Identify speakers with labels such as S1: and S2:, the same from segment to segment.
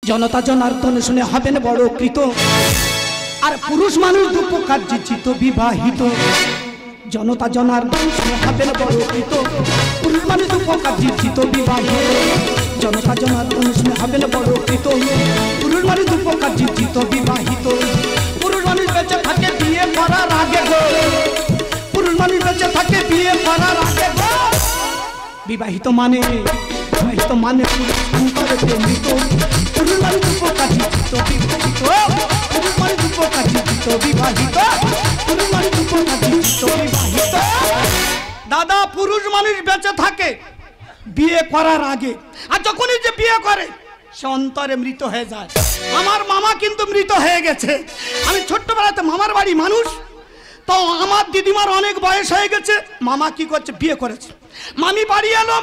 S1: জনতা জনার্দন শুনে হবেন বড় কৃত। আর পুরুষ মানুষ দুঃখ কার্যিত বিবাহিত। জনতা জনার্দন শুনে হবেন বড় কৃত। পুরুষ মানুষ দুঃখ কার্যিত বিবাহিত। জনতা জনার্দন শুনে হবেন বড় কৃত। পুরুষ মানুষ দুঃখ কার্যিত বিবাহিত। পুরুষ মানুষ বেঁচে থাকে বিয়ে করার আগে গো। পুরুষ মানুষ বেঁচে থাকে বিয়ে করার আগে গো। বিবাহিত মানে পুরুষ অন্তরে প্রেমিত। পুরুষ মানুষ দুঃখ কার্যিত বিবাহিত। পুরুষ মানুষ দুঃখ কার্যিত বিবাহিত। পুরুষ মানুষ দুঃখ কার্যিত বিবাহিত। দাদা, পুরুষ মানুষ বেঁচে থাকে বিয়ে করার আগে, আর যখনই যে বিয়ে করে সে অন্তরে মৃত হয়ে যায়। আমার মামা কিন্তু মৃত হয়ে গেছে। আমি ছোট্টবেলাতে মামার বাড়ি মানুষ, তো আমার দিদিমার অনেক বয়স হয়ে গেছে। মামা কি করছে, বিয়ে করেছে। মামি বাড়ি এলো,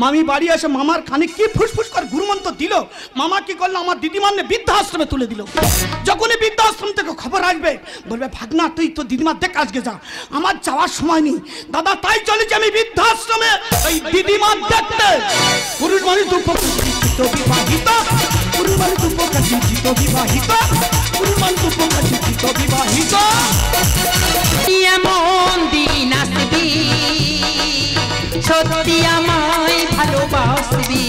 S1: মামি বাড়ি এসে মামার খানিক কি ফুসফুস করে গুরুমন্ত্র দিল। মামা কি করলো, আমার দিদিমার বৃদ্ধাশ্রমে তুলে দিল। যখনই বৃদ্ধাশ্রম থেকে খবর আসবে, বলবে ভাগনা তুই তো দিদিমার দেখ আজকে যা। আমার যাওয়ার সময় নেই দাদা, তাই চলেছি আমি বৃদ্ধাশ্রমে ওই দিদিমার দেখতে। পুরুষ মানুষ দুঃখ বিবাহিত। পুরুষ মানুষ দুঃখ বিবাহিত। পুরুষ মানুষ দুঃখ বিবাহিত।
S2: এমন দিন আসবি সত্যি আমায় ভালোবাসবি।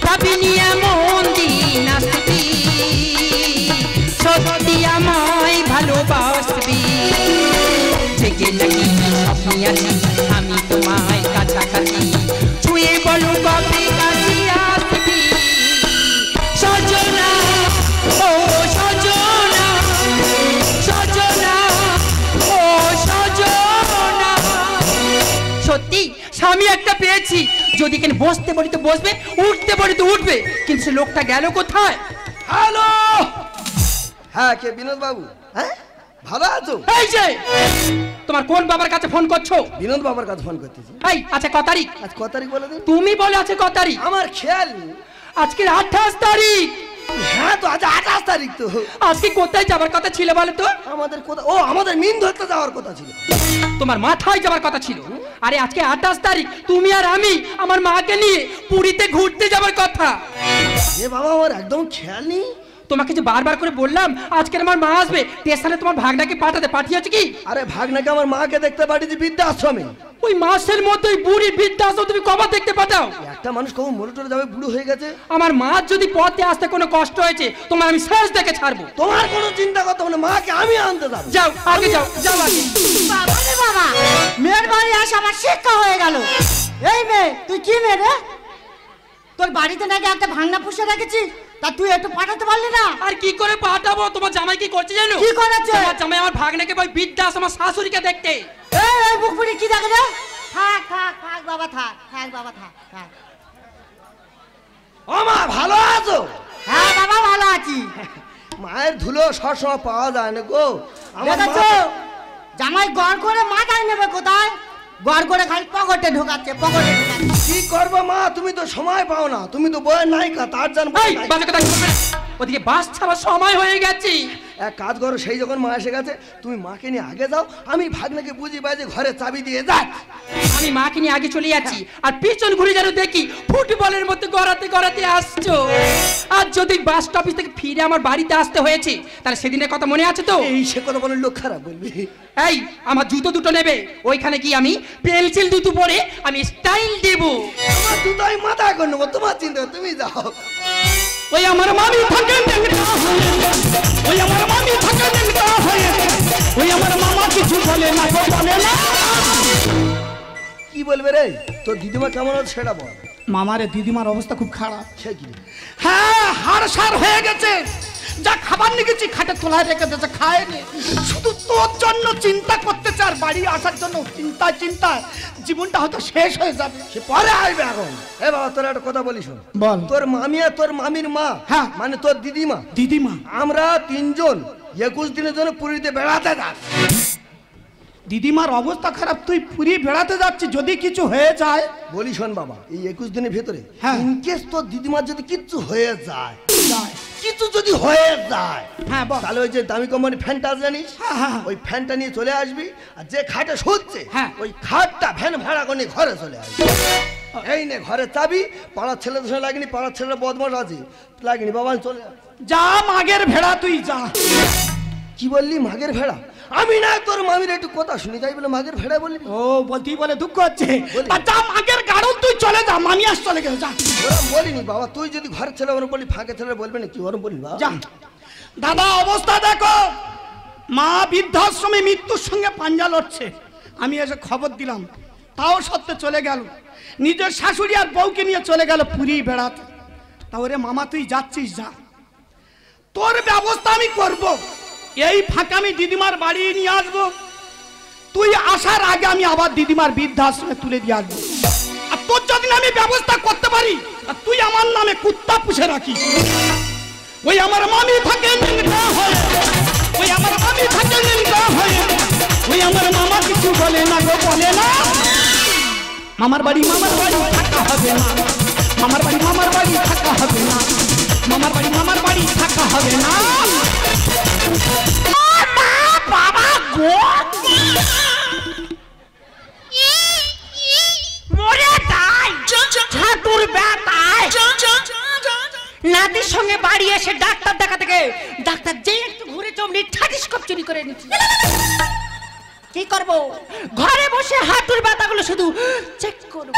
S2: ভাবিনি এমন দিন আসবি সত্যি আমায় ভালোবাসবি। থেকে নাকি স্বপ্নে আছি আমি তোমায় কাছাকাছি। ছুঁয়ে বলো কবে কাছে আসবি। সজনা ও সজনা, সজনা ও সজনা। সত্যি স্বামী একটা পেয়েছি, যদি এখানে বসতে বলি তো বসবে, উঠতে বলি তো উঠবে, কিন্তু সে লোকটা গেল কোথায়?
S3: হ্যালো, হ্যাঁ কে বিনোদ বাবু? হ্যাঁ ভালো আছো?
S2: এই যে তোমার কোন বাবার কাছে ফোন করছো?
S3: বিনোদ বাবার কাছে ফোন করতেছি।
S2: এই আচ্ছা ক তারিখ?
S3: আজ ক তারিখ বলে দিন।
S2: তুমি বলে আছে ক তারিখ?
S3: আমার খেয়াল নেই।
S2: আজকে 28 তারিখ।
S3: হ্যাঁ তো আজ 28 তারিখ তো।
S2: আজকে কোথায় যাবার কথা ছিল বলো তো?
S3: আমাদের কোথা, ও আমাদের মিন ধরতে যাওয়ার কথা ছিল।
S2: তোমার মাথায় যাবার কথা ছিল। আরে আজকে 28 তারিখ, তুমি আর আমি আমার মাকে নিয়ে পুরীতে ঘুরতে যাবার কথা।
S3: এ বাবা, আমার একদম খেয়াল নেই।
S2: তোমাকে যে বারবার করে বললাম আজকে আমার মা আসবে, স্টেশনে তোমার ভাগনাকে পাঠিয়েছে কি?
S3: আরে ভাগনাকে আমার মাকে দেখতে পাঠিয়েছি বৃদ্ধাশ্রমে।
S2: ওই মাসের মধ্যেই বুড়ি বৃদ্ধাশ্রম তুমি কবে দেখতে পাঠাও?
S3: একটা মানুষ কখন মরে টরে যাবে, বুড়ো হয়ে গেছে।
S2: আমার মা যদি পথে আসতে কোনো কষ্ট হয়েছে, তোমার আমি শেষ দেখে ছাড়বো।
S3: তোমার কোনো চিন্তা করতে হবে না, মাকে আমি আনতে যাবো।
S2: যাও আগে যাও, যাও আগে।
S4: বাবা রে বাবা, মেয়ের বাড়ি আসা আমার শিক্ষা হয়ে গেল। এই মেয়ে, তুই কি মেয়ে রে? তোর বাড়িতে নাকি একটা ভাঙনা পুষে রেখেছিস, তা তুই একটু পাঠাতে পারলি না?
S2: আর কি করে পাঠাবো? তোমার জামাই কি করছে জানো?
S4: কি করেছে?
S2: তোমার জামাই আমার ভাগনাকে ওই বৃদ্ধাশ্রম আমার শাশুড়িকে দেখতে।
S4: এই বুক ফুড়ি কি দেখে রে? থাক থাক থাক বাবা, থাক থাক বাবা, থাক থাক।
S3: ও মা, ভালো আছো?
S4: হ্যাঁ বাবা, ভালো আছি।
S3: মায়ের ধুলো সবসময় পাওয়া যায় না গো।
S4: দেখেছো জামাই গড় করে মাথায় নেবে কোথায়? গড় করে খালি পকেটে ঢোকাচ্ছে, পকেটে ঢোকাচ্ছে।
S3: কি করবো মা, তুমি তো সময় পাও না। তুমি তো বইয়ের নায়িকা, তার জানবো।
S2: বাজে কথা বলবে না। ওদিকে বাস ছাড়ার সময় হয়ে গেছে।
S3: এক কাজ করো, সেই যখন মা এসে গেছে তুমি মাকে নিয়ে আগে যাও, আমি ভাগনাকে বুঝি বাজে ঘরে চাবি দিয়ে যাই।
S2: আমি মাকে নিয়ে আগে চলে যাচ্ছি, আর পিছন ঘুরে যেন দেখি ফুটবলের মতো গড়াতে গড়াতে আসছো। আর যদি বাস স্টপেজ থেকে ফিরে আমার বাড়িতে আসতে হয়েছে, তাহলে সেদিনের কথা মনে আছে তো?
S3: এই সে কথা বলে লোক খারাপ বলবি।
S2: এই আমার জুতো দুটো নেবে, ওইখানে গিয়ে আমি পেন্সিল দুটো পরে আমি স্টাইল দেব।
S3: আমার জুতো আমি মাথা করে নেবো, তোমার চিন্তা, তুমি যাও।
S2: ওই আমার মামি থাকেন ওই আমার মামি থাকেন ওই আমার মামা কিছু বলে না, বলে না।
S3: কি বলবে রে? তোর দিদিমা কেমন আছে সেটা বল।
S1: মামারে দিদিমার অবস্থা খুব খারাপ।
S3: সে কি?
S1: হ্যাঁ, হাড় সার হয়ে গেছে। যা খাবার নিয়ে গেছি খাটের তলায় রেখে দিয়েছে, খায়নি। শুধু তোর জন্য চিন্তা করতেছে, আর বাড়ি আসার জন্য চিন্তায় চিন্তায় জীবনটা হয়তো শেষ হয়ে যাবে।
S3: সে পরে আসবে এখন। এ বাবা, তোর একটা কথা বলি শোন।
S1: বল।
S3: তোর মামি আর তোর মামির মা,
S1: হ্যাঁ
S3: মানে তোর দিদিমা,
S1: দিদিমা,
S3: আমরা তিনজন 21 দিনের জন্য পুরীতে বেড়াতে যাচ্ছি।
S1: দিদিমার অবস্থা খারাপ, তুই পুরী বেড়াতে যাচ্ছিস, যদি কিছু হয়ে যায়?
S3: বলি শোন বাবা, এই 21 দিনের ভেতরে
S1: হ্যাঁ,
S3: ইনকেস তোর দিদিমার যদি কিচ্ছু হয়ে যায়, কিছু যদি হয়ে যায়,
S1: হ্যাঁ বল।
S3: তাহলে ওই যে দামি কোম্পানি ফ্যানটা জানিস,
S1: হ্যাঁ,
S3: ওই ফ্যানটা নিয়ে চলে আসবি, আর যে খাটে শুচ্ছে
S1: হ্যাঁ,
S3: ওই খাটটা ভ্যান ভাড়া করে ঘরে চলে আসবি। এই নে ঘরে চাবি, পাড়ার ছেলেদের সঙ্গে লাগনি, পাড়ার ছেলেরা বদমাশ আছে লাগনি, বাবা আমি চলে যাচ্ছি।
S1: যা মাগের ভেড়া তুই যা।
S3: কি বললি মাগের ভেড়া? আমি না তোর মামির একটু কথা শুনি তাই বলে মাগের ভেড়া বলবি?
S1: ও বলতেই বলে দুঃখ হচ্ছে, তা যা মাগের গাড়ল তুই চলে যা, মামি আস চলে গেল যা।
S3: ওরম বলিনি বাবা, তুই যদি ঘরের ছেলে ওরম বলি ফাঁকে ছেলে বলবে না, কি ওরম বলি বাবা?
S1: যা। দাদা অবস্থা দেখো, মা বৃদ্ধাশ্রমে মৃত্যুর সঙ্গে পাঞ্জা লড়ছে, আমি এসে খবর দিলাম, তাও সত্ত্বে চলে গেল, নিজের শাশুড়ি আর বউকে নিয়ে চলে গেল পুরী বেড়াতে। তাহলে মামা তুই যাচ্ছিস যা, তোর ব্যবস্থা আমি করব। এই ফাঁকা আমি দিদিমার বাড়ি নিয়ে আসবো, তুই আসার আগে আমি আবার দিদিমার বৃদ্ধাশ্রমে তুলে দিয়ে আসবো। আর তোর যদি আমি ব্যবস্থা করতে পারি, আর তুই আমার নামে কুত্তা পুষে রাখিস। ওই আমার মামি থাকে নিন্দা হয়ে, ওই আমার মামি থাকে নিন্দা হয়ে, ওই আমার মামা কিছু বলে না গো, বলে না। মামার বাড়ি থাকা হবে না, মামার বাড়ি থাকা হবে না, মামার বাড়ি থাকা হবে না। বাবা গো
S2: মরে যাই ঝাঁটুর ব্যথায়। নাতির সঙ্গে বাড়ি এসে ডাক্তার দেখা থেকে ডাক্তার যেই একটু ঘুরে চমড়ি ঠাটিস্কোপ চুরি করে নিচ্ছে। কি করব, ঘরে বসে হাঁটুর ব্যথাগুলো শুধু চেক করব।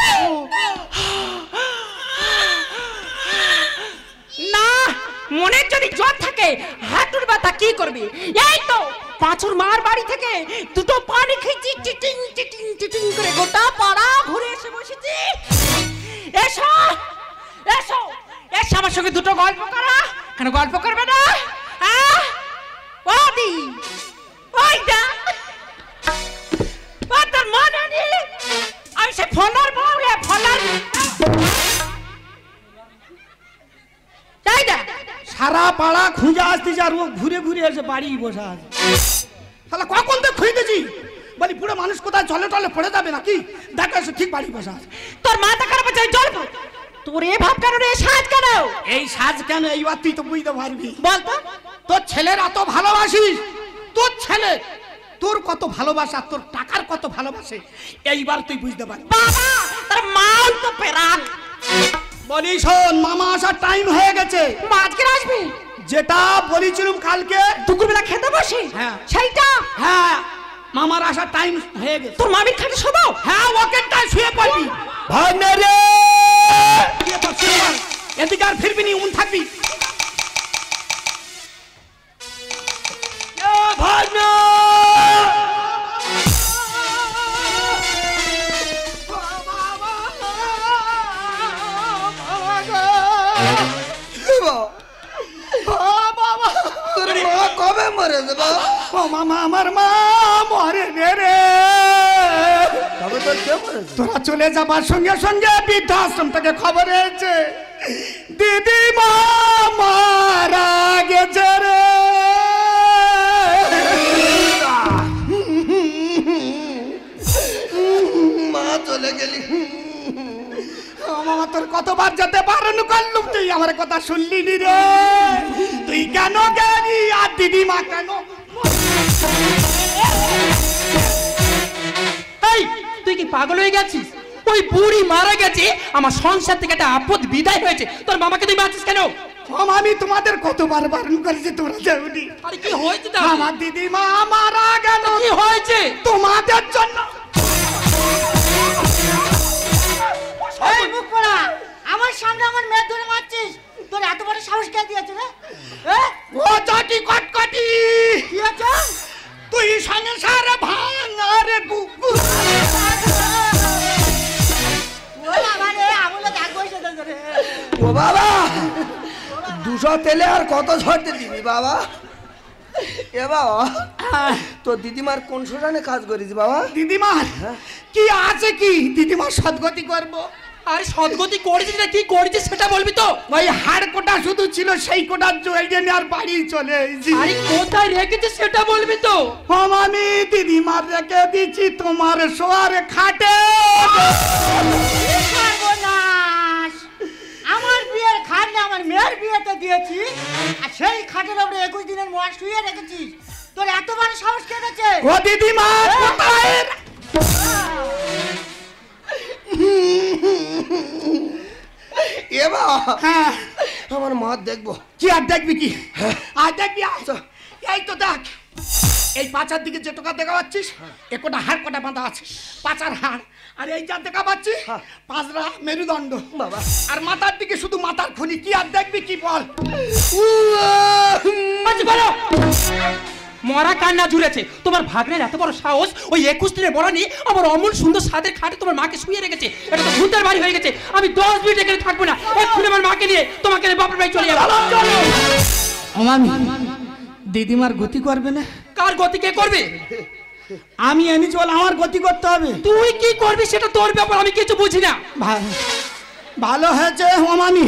S2: না, মনের যদি জ্বর থাকে হাঁটুর ব্যথা কি করবি? এই তো পাঁচুর মার বাড়ি থেকে দুটো পানি খেয়েছি, টিটিং টিটিং টিটিং করে গোটা পাড়া ঘুরে এসে বসেছি। এসো এসো এসো আমার সঙ্গে দুটো গল্প করা। কেন গল্প করবে না? ওদি ওইটা তোর মনে নেই? আমি সে ফলার বউ রে, ফলার। তাই না,
S1: সারা পাড়া খুঁজে আসতেছি আর ও ঘুরে ঘুরে এসে বাড়ি বসে আছে। তাহলে কখন তো খুঁজেছি, বলি পুরো মানুষ কোথায় জলে টলে পড়ে যাবে নাকি, দেখা এসে ঠিক বাড়ি বসে আছে।
S2: তোর মাথা খারাপ আছে, জল তোর এ ভাব কেন রে, সাজ কেন?
S1: এই সাজ কেন, এইবার তুই তো বুঝতে পারবি।
S2: বলতো
S1: তোর ছেলের এত ভালোবাসিস, তোর ছেলে তোর কত ভালোবাসা, তোর টাকার কত ভালোবাসে, এইবার তুই বুঝতে পারবি।
S2: বাবা তোর মাল তো পেরান।
S1: বলি শোন, মামা আসার টাইম হয়ে গেছে।
S2: মা আজকে আসবি?
S1: যেটা বলেছিলাম কালকে
S2: দুপুরবেলা খেতে বসি,
S1: হ্যাঁ
S2: সেইটা।
S1: হ্যাঁ, মামার আসার টাইম হয়ে গেছে।
S2: তোর মামির খাটে শোবো?
S1: হ্যাঁ, ওকেনটায় শুয়ে পড়বি।
S3: ভাগ্নে রে,
S1: এদিকে আর ফিরবি নি, উন থাকবি।
S3: ভাগ্নে তোর মা কবে মরে যাবে?
S1: ও মামা, আমার মা মরে রে।
S3: তবে তোর কে মরেছে?
S1: তোরা চলে যাবার সঙ্গে সঙ্গে বৃদ্ধাশ্রম থেকে খবর এসেছে, দিদি মা মারা গেছে রে।
S3: মা চলে গেলি।
S1: মামা তোর কতবার যেতে বারণ করলুম, তুই আমার কথা শুনলি নি রে। তুই কেন গেলি আর দিদিমা কেন?
S2: এই তুই কি পাগল হয়ে গেছিস? ওই বুড়ি মারা গেছে, আমার সংসার থেকে একটা আপদ বিদায় হয়েছে, তোর মামাকে তুই মারছিস কেন?
S1: আমি তোমাদের কতবার বারণ করেছি, তোরা যাওনি।
S2: আরে কি হয়েছে?
S1: আমার দিদিমা মারা গেল,
S2: কি হয়েছে?
S1: তোমাদের জন্য।
S4: এই মুখ পোড়া, আমার সামনে আমার মেয়ে ধরে মারছিস, তোর এত বড় সাহস কে দিয়েছে রে?
S1: ও চাটি কটকটি,
S4: কি আছে?
S1: তুই সংসার ভাঙারে কুকুর।
S4: ও বাবা রে, আমলে দাগ বসে দে রে।
S3: ও বাবা, 200 তেলে আর কত ঝরতে দিবি বাবা? এ বাবা, তোর দিদিমার কোন শ্মশানে কাজ করিস বাবা?
S1: দিদিমার কি আছে, কি দিদিমার সদ্গতি করবো।
S2: আর সদ্গতি করেছিস না কি করেছিস সেটা বলবি তো?
S1: ওই হাড় কোটা শুধু ছিল, সেই কোটার জন্য আর বাড়ি চলে এসেছি।
S2: আরে কোথায় রেখেছিস সেটা বলবি তো?
S1: আমি দিদিমার রেখে দিচ্ছি তোমার শোয়ার খাটে।
S4: সর্বনাশ, আমার বিয়ের খাট না আমার মেয়ের বিয়েতে দিয়েছি, আর সেই খাটের উপরে 21 দিনের মোয়া শুয়ে রেখেছিস। তোর এত বড় সাহস কে দিয়েছে?
S1: ও দিদিমা কোথায়?
S3: বাবা
S1: হ্যাঁ
S3: আমার মা দেখবো।
S1: কি আর দেখবি কি আর দেখবি আয়। এই তো দেখ এই পাচার দিকে যে টোকা দেখা পাচ্ছিস এ কোটা হাড় কোটা বাঁধা আছে পাচার হাড় আর এই যা দেখা পাচ্ছি পাঁচরা মেরুদণ্ড
S3: বাবা
S1: আর মাথার দিকে শুধু মাথার খুনি কি আর দেখবি কি বল
S2: মরা কান্না জুড়েছে তোমার ভাগ্নের এত বড় সাহস ওই 21 দিনের বড় নিয়ে আমার অমন সুন্দর সাদের খাটে তোমার মাকে শুয়ে রেখেছে এটা তো ভূতের বাড়ি হয়ে গেছে আমি 10 মিনিট এখানে থাকবো না এক্ষুনি আমার মাকে নিয়ে তোমাকে বাপের বাড়ি চলে যাবো
S1: মামি দিদিমার গতি করবে না
S2: কার গতি কে করবে
S1: আমি এনেছি বলে আমার গতি করতে হবে
S2: তুই কি করবি সেটা তোর ব্যাপার আমি কিছু বুঝি না
S1: ভালো হয়েছে মামি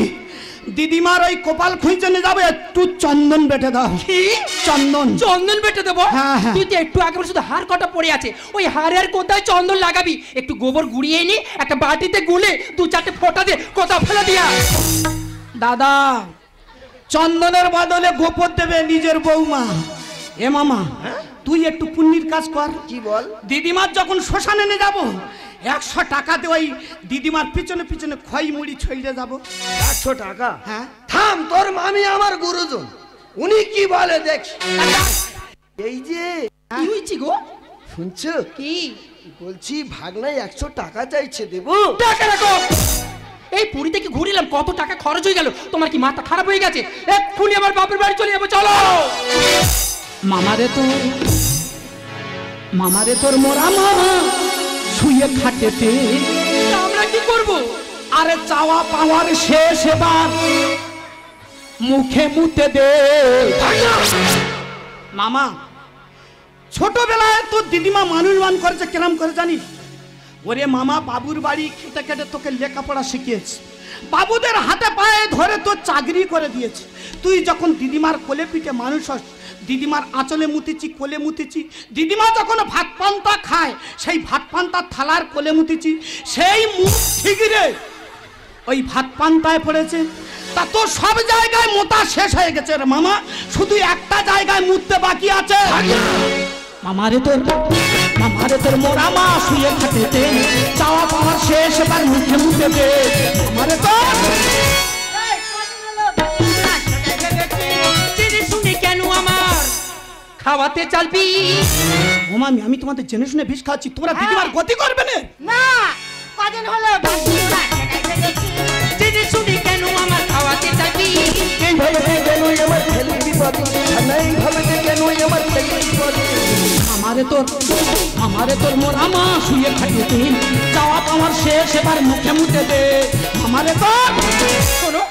S1: দিদিমার ওই কপাল খুঁজে নিয়ে যাবে একটু চন্দন বেটে দাও
S2: কি
S1: চন্দন
S2: চন্দন বেটে দেবো
S1: হ্যাঁ, হ্যাঁ।
S2: তুই তো একটু আগে বলে শুধু হাড় কটা পড়ে আছে ওই হাড়ের কোথায় চন্দন লাগাবি একটু গোবর গুড়িয়ে নি একটা বাটিতে গুলে 2-4টে ফোঁটা দিয়ে কোথা ফেলে দিয়া
S1: দাদা চন্দনের বদলে গোপর দেবে নিজের বৌমা এ মামা তুই একটু পুণ্যির কাজ কর
S3: কি বল
S1: দিদিমার যখন শ্মশানে নিয়ে যাবো 100 টাকাতে ওই দিদিমার পিছনে পিছনে খই মুড়ি ছইলে যাবো
S3: 100 টাকা
S1: হ্যাঁ
S3: থাম তোর মামি আমার গুরুজন উনি কি বলে দেখ এই যে
S2: কি হয়েছি গো
S3: শুনছো
S2: কি
S3: বলছি ভাগনাই 100 টাকা চাইছে দেবো
S2: টাকা রাখো এই পুরী থেকে ঘুরিলাম কত টাকা খরচ হয়ে গেল তোমার কি মাথা খারাপ হয়ে গেছে এক্ষুনি আমার বাপের বাড়ি চলে যাবো চলো
S1: মামারে তোর মোরা মা শুয়ে খাটেতে
S2: আমরা কি করব
S1: আরে চাওয়া পাওয়ার শেষ এবার মুখে মুতে দে মামা ছোটবেলায় তোর দিদিমা মানুষ মান করেছে কেরাম করে জানিস ওরে মামা বাবুর বাড়ি খেটে খেটে তোকে লেখাপড়া শিখিয়েছে বাবুদের হাতে পায়ে ধরে তোর চাকরি করে দিয়েছে তুই যখন দিদিমার কোলে পিঠে মানুষ হস দিদিমার আঁচলে মুতেছি কোলে মুতেছি দিদিমা যখন ভাত পান্তা খায় সেই ভাত পান্তার থালার কোলে মুতেছি সেই মুখ ঠিক রে ওই ভাত পান্তায় পড়েছে তা তো সব জায়গায় মোতা শেষ হয়ে গেছে রে মামা শুধু একটা জায়গায় মুততে বাকি আছে মামারে তোর মোরা মা শুয়ে খাটেতে চাওয়া পাওয়ার শেষ এবার মুখে মুখে দে মামারে তোর
S2: জেনে শুনে কেন আমার খাওয়াতে চালবি
S1: ও মামি আমি তোমাদের জেনে শুনে বিষ খাচ্ছি তোমরা দিদিমার গতি করবে না
S4: না কদিন হলো
S2: জেনে শুনে কেন আমার খাওয়াতে চালবি
S3: এইভাবে কেন আমার ছেলে বিপদে এইভাবে কেন আমার ছেলে বিপদে
S1: আমারে তোর মোরা মা শুয়ে খাটিতে চাওয়া পাওয়ার শেষ এবার মুখে মুখে দে আমারে তোর
S2: শোনো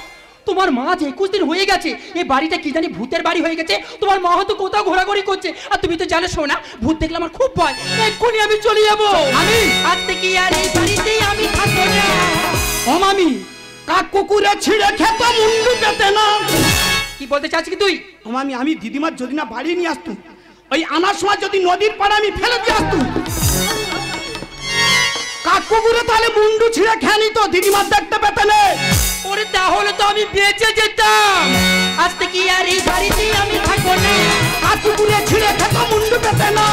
S2: তোমার মা যে 21 দিন হয়ে গেছে এই বাড়িটা কি জানি ভূতের বাড়ি হয়ে গেছে তোমার মা হয়তো কোথাও ঘোরাঘুরি করছে আর তুমি তো জানো শোনা ভূত দেখলে আমার খুব ভয় এক্ষুনি আমি চলে যাবো আমি আজ থেকে আর এই বাড়িতে আমি থাকবো না
S1: ও মামি কাক কুকুরে ছিঁড়ে খেত মুন্ডু পেতে না
S2: কি বলতে চাচ্ছিস কি তুই
S1: ও মামি আমি দিদিমার যদি না বাড়ি নিয়ে আসতুম ওই আনার সময় যদি নদীর পাড়ে আমি ফেলে দিয়ে আসতুম কাক কুকুরে তাহলে মুন্ডু ছিঁড়ে খেয়ে নিত দিদিমার দেখতে পেতে না
S2: ওরে তাহলে তো আমি বেঁচে যেতাম আজ থেকে আর এই বাড়িতে আমি থাকবো না
S1: কাক কুকুরে ছিঁড়ে খেত মুন্ডু পেতে না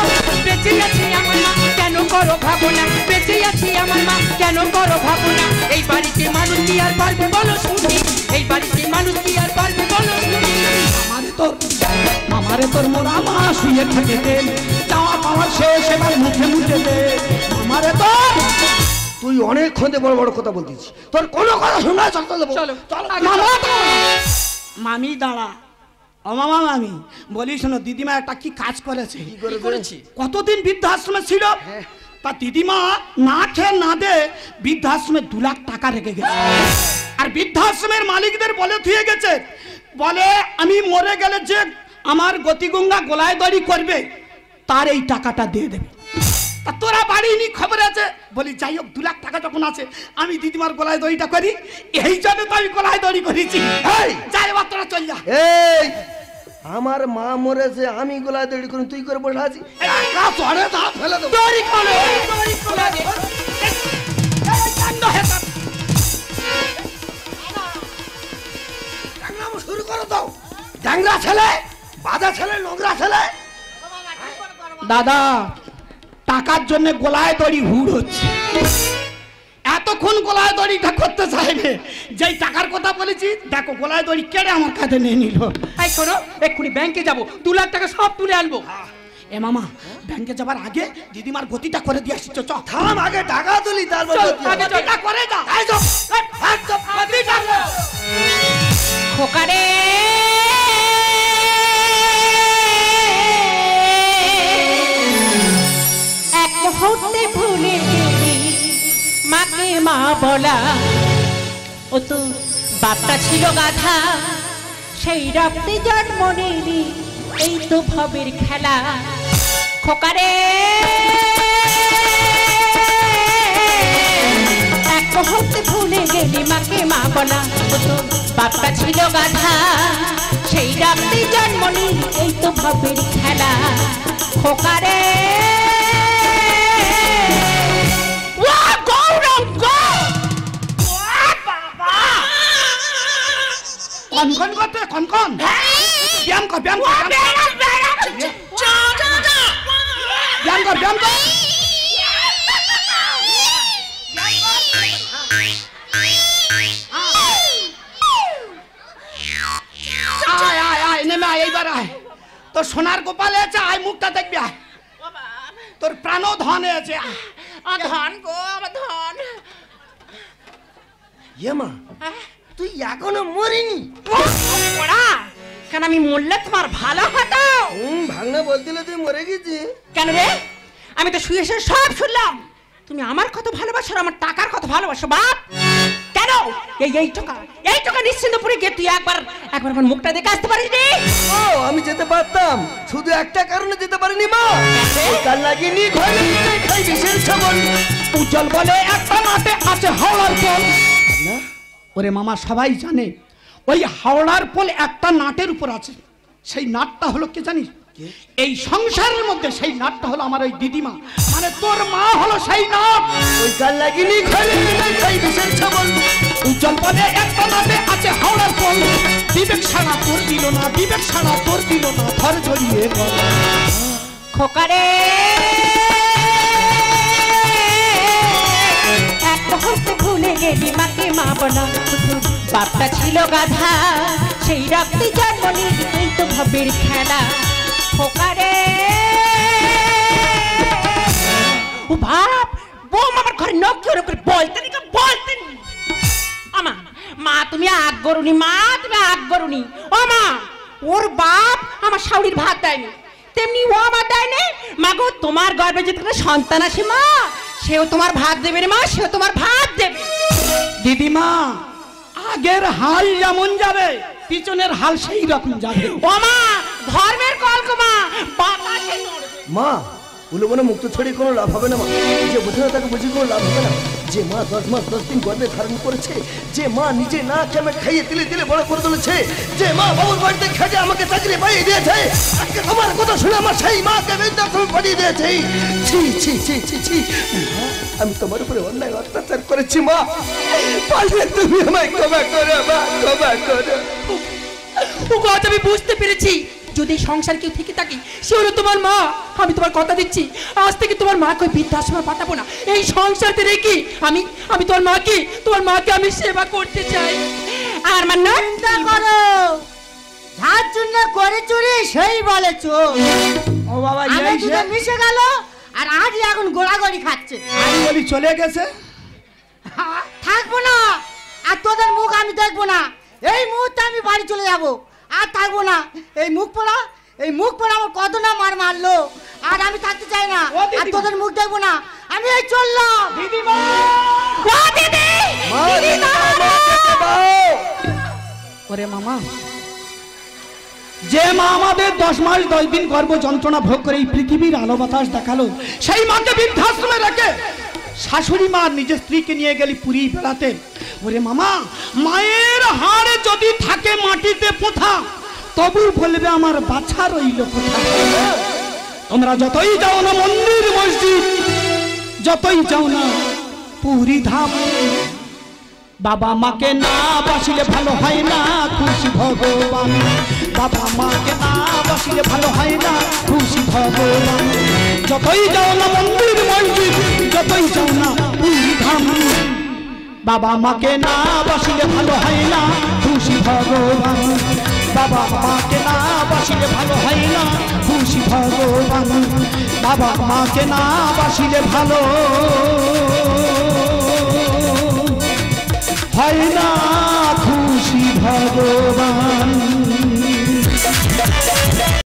S2: বেঁচে আছি আমার মা কেন করো ভাবো না বেঁচে আছি আমার মা কেন করো ভাবো না এই বাড়িতে মানুষ কি আর পারবে বলো শুনি এই বাড়িতে মানুষ কি আর পারবে বলো শুনি
S1: আমারে তোর মোরা মা শুয়ে খাটেতে চাওয়া পাওয়ার শেষ এবার মুখে মুখে দে আমারে তোর
S3: তুই অনেকক্ষণ বড় বড় কথা বলতিস তোর কোনো কথা শোনা চলো
S2: চলো
S1: মামা মামি দাঁড়া ও মামা মামি বলি শোনো দিদিমা একটা কি কাজ করেছে
S3: কি করেছে
S1: কতদিন বৃদ্ধাশ্রমে ছিল তা দিদিমা না খেয়ে না দে বৃদ্ধাশ্রমে 2 লাখ টাকা রেখে গেছে আর বৃদ্ধাশ্রমের মালিকদের বলে থুয়ে গেছে বলে আমি মরে গেলে যে আমার গতিগঙ্গা গলায় দড়ি করবে তার এই টাকাটা দিয়ে দেবে তা তোরা বাড়ি নি খবর আছে বলি যাই হোক 2 লাখ টাকা যখন আছে আমি দিদিমার গলায় দড়িটা করি এই জন্য তো আমি গলায় দড়ি করেছি যাই এবার তোরা চল যা
S3: এই আমার মা মরেছে আমি গলায় দড়ি করি তুই করে বসে আছিস ফেলে দেবো
S2: দড়ি খোলো দড়ি খোলো
S3: শুরু করে দাও ডাংরা ছেলে বাজা ছেলে নোংরা ছেলে
S1: দাদা টাকার জন্য গলায় দড়ি হুড় হচ্ছে এত যতক্ষণ গলায় দড়িটা করতে চাইবে, যেই টাকার কথা বলেছি দেখো গলায় দড়ি কেড়ে আমার কাছে নিয়ে নিল।
S2: এই শোনো, এক্ষুনি ব্যাংকে যাবো, 2 লাখ টাকা সব তুলে আনবো।
S1: এ মামা, ব্যাংকে যাবার আগে দিদিমার গতিটা করে দিয়ে আসছি। চ
S3: থাম, আগে টাকা তুলি তারপর
S2: চল,
S3: গতি হবে।
S2: আগে চল।
S1: গতিটা করে যা।
S2: খোকারে এক মুহূর্তে ভুলে গেলি মাকে মা বলা। ও তো বাপটা ছিল গাধা, সেই রক্তে জন্ম নিলি, এই তো ভবের খেলা। খোকারে এক মুহূর্তে ভুলে গেলি মাকে মা বলা। ও তো বাপটা ছিল গাধা, সেই রক্তে জন্ম নিলি, এই তো ভবের খেলা। খোকারে
S1: কনকন করতে কনকন ব্যায়াম কর, ব্যায়াম কর, ব্যায়াম কর, ব্যায়াম কর। আয় আয় আয়, নেমে আয়, এইবার আয়। তোর সোনার গোপাল আছে, আয় মুখটা দেখবি। আয়, তোর প্রাণ ধন আছে।
S2: ধন গো, আমার ধন।
S3: ইয়ে মা, তুই এখনো মরিনি?
S2: কেন আমি মরলে তোমার ভালো হতো?
S3: ভাঙনা বলছিল তুই মরে গেছি।
S2: কেন রে? আমি তো শুয়ে শুয়ে সব শুনলাম। তুমি আমার কত ভালোবাসো, আর আমার টাকার কত ভালোবাসো বাপ। কেন এই টাকা নিশ্চিন্তপুরে গিয়ে তুই একবার আমার মুখটা দেখে আসতে পারিস নি?
S3: ও, আমি যেতে পারতাম, শুধু একটা কারণে যেতে পারিনি মা। কাল লাগিনি ঘরে খাই বিশেষ ছাগল।
S1: উজ্জ্বল বলে একটা মাঠে আছে হাওড়ার পোল। ওরে মামা, সবাই জানে ওই হাওড়ার পোল একটা নাটের উপর আছে। সেই নাটটা হলো কে জানিস? এই সংসারের মধ্যে সেই নাটটা হলো আমার ওই দিদিমা, মানে তোর মা হলো সেই নাট।
S3: ওই কাল লাগিনি ঘরে খাই বিশেষ ছাগল।
S1: উজ্জ্বল বলে একটা নাটে আছে হাওড়ার পোল। বিবেক ছাড়া তোর দিল না, বিবেক ছাড়া তোর দিল না, ধর জড়িয়ে বল।
S2: খোকারে এক মুহূর্তে ভুলে গেলি মাকে মা বলা। বাপটা ছিল গাধা, সেই রক্তে জন্ম নিলি, এই তো ভবের খেলা। খোকারে ও বাপ, বোম আমার ঘরে নখ করে বলতে নি, বলতে নি। আমা মা তুমি আগ গরুনি, মা তুমি আগ গরুনি। ও মা, ওর বাপ আমার শাউরির ভাত দেয়নি, তেমনি ও আমার দেয়নি। মা গো, তোমার গর্ভে যদি কোনো সন্তান আসে মা, সেও তোমার ভাত দেবে রে মা, সেও তোমার ভাত দেবে।
S1: দিদিমা, আগের হাল যেমন যাবে পিছনের হাল সেই রকম যাবে।
S2: ও মা, ধর্মের কলঙ্ক মা, বাতাসে নড়বে।
S3: মা, উলো মনে মুক্ত ছড়িয়ে কোনো লাভ হবে না মা। যে বোঝে না তাকে বুঝে কোনো লাভ হবে না। যে মা 10 মাস 10 দিন গর্ভে ধারণ করেছে, যে মা নিজে না খেয়ে খাইয়ে তিলে তিলে বড় করে তুলেছে, যে মা বাবুর বাড়িতে খেটে আমাকে চাকরি পাইয়ে দিয়েছে, আজকে তোমার কথা শুনে আমার সেই মাকে বৃদ্ধাশ্রমে পাঠিয়ে দিয়েছে। ছি ছি ছি ছি ছি, আমি তোমার উপরে অন্যায় অত্যাচার করেছি মা। পারলে তুমি আমায় ক্ষমা করো মা, ক্ষমা করো।
S2: ও গো, আমি বুঝতে পেরেছি, যদি সংসার কেউ থেকে থাকে সে হলো তোমার মা। আমি তোমার কথা দিচ্ছি, আজ থেকে তোমার মাকে ওই বৃদ্ধাশ্রমে পাঠাবো না। এই সংসারতে রেখে আমি তোমার মাকে আমি সেবা করতে চাই। আর আমার
S4: চিন্তা করো, যার জন্য করে চুরি সেই বলে চোর।
S1: ও বাবা,
S4: আগে
S1: এই
S4: দুটো মিশে গেল, আর আজই এখন গোড়াগড়ি খাচ্ছে।
S1: আমি বলি চলে গেছে।
S4: থাকবো না, আর তোদের মুখ আমি দেখবো না। এই মুহূর্তে আমি বাড়ি চলে যাব, আর থাকবো না। এই মুখ পড়া আমার কত না মারলো, আর আমি থাকতে চাই না। আর তোদের মুখ দেখবো না, আমি এই চললাম।
S1: দিদিমা,
S2: ও দিদি,
S3: মা, যেতে দাও।
S1: ওরে মামা, যে মা আমাদের 10 মাস 10 দিন গর্ভ যন্ত্রণা ভোগ করে এই পৃথিবীর আলো বাতাস দেখালো, সেই মাকে বৃদ্ধাশ্রমে রেখে শাশুড়ি মা নিজের স্ত্রীকে নিয়ে গেলি পুরী বেড়াতে। ওরে মামা, মায়ের হাড়ে যদি থাকে মাটিতে পোঁথা, তবু বলবে আমার বাছা রইল কোথায়। তোমরা যতই যাও না মন্দির মসজিদ, যতই যাও না পুরী ধাম, বাবা মাকে না বাসিলে ভালো হয় না খুশি ভগবান। বাবা মাকে না বাসিলে ভালো হয় না খুশি ভগবান। যতই যাও না মন্দির মসজিদ, যতই যাও না পুরী ধাম, বাবা মাকে না বাসিলে ভালো হয় না খুশি ভগবান বাবা মাকে না বাসিলে ভালো হয় না খুশি ভগবান বাবা মাকে না বাসিলে ভালো হয় না